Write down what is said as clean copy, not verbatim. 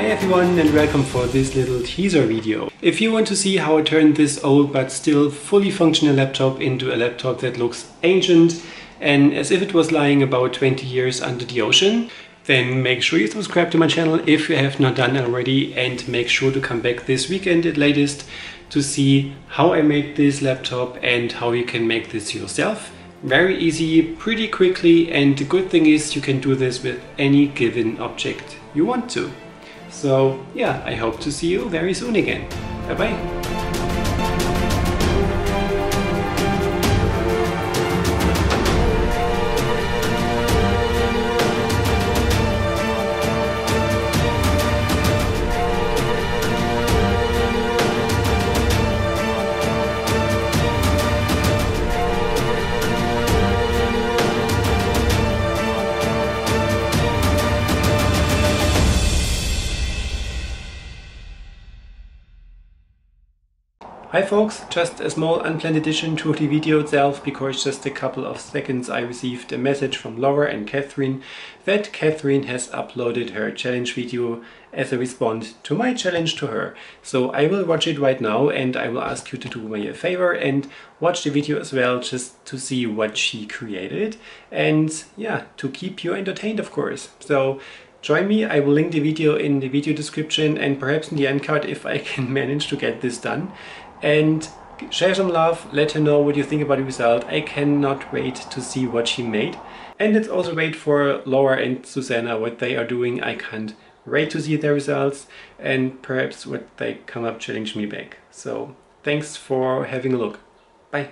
Hey everyone, and welcome for this little teaser video. If you want to see how I turned this old but still fully functional laptop into a laptop that looks ancient and as if it was lying about 20 years under the ocean, then make sure you subscribe to my channel if you have not done already, and make sure to come back this weekend at latest to see how I made this laptop and how you can make this yourself. Very easy, pretty quickly, and the good thing is you can do this with any given object you want to. So yeah, I hope to see you very soon again. Bye bye. Hi folks, just a small unplanned addition to the video itself, because just a couple of seconds I received a message from Laura and Catherine that Catherine has uploaded her challenge video as a response to my challenge to her. So I will watch it right now, and I will ask you to do me a favor and watch the video as well, just to see what she created and yeah, to keep you entertained of course. So join me, I will link the video in the video description and perhaps in the end card if I can manage to get this done. And share some love, let her know what you think about the result. I cannot wait to see what she made. And let's also wait for Laura and Susanna, what they are doing. I can't wait to see their results and perhaps what they come up challenge me back. So thanks for having a look. Bye.